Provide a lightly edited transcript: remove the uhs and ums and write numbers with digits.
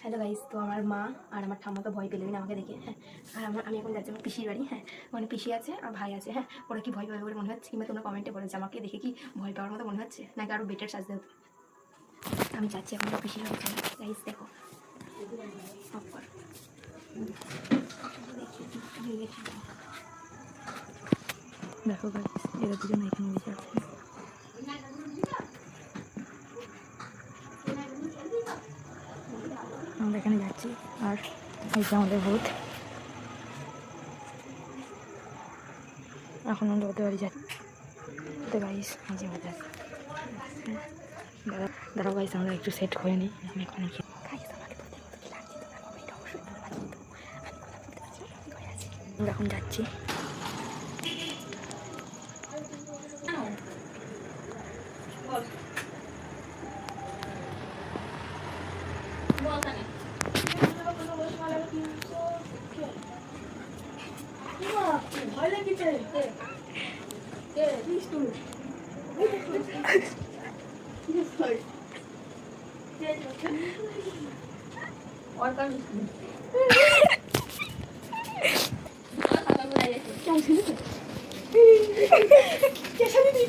Hello guys, তো আমার মা আর আমার ঠাম্মা তো ভয় পেলেন আমাকে দেখে। হ্যাঁ, আর আমি এখন যাচ্ছি আমার পিসির বাড়ি। হ্যাঁ, মানে পিসি আছে আর ভাই আছে। হ্যাঁ, ওরা কি ভয় পাবে বলে মনে হচ্ছে? কিংবা তোমরা কমেন্টে বলো যে আমাকে দেখে কি ভয় পাওয়ার মতো মনে হচ্ছে, নাকি আরও বেটার সাজতে হতো। আমি যাচ্ছি এখন আমার পিসির বাড়ি। গাইস দেখো, অফ কর। দেখো গাইস, এরা দুজন এখানে বসে আছে। আমরা এখানে যাচ্ছি আর এই যে আমাদের ভূত। এখন আমরা ওদের বাড়ি যাচ্ছি। তো গাইস এই যে আমাদের দাঁড়াও গাইস, আমরা একটু সেট করে নিই। আমি এখন আমরা এখন যাচ্ছি। और कैसा नहीं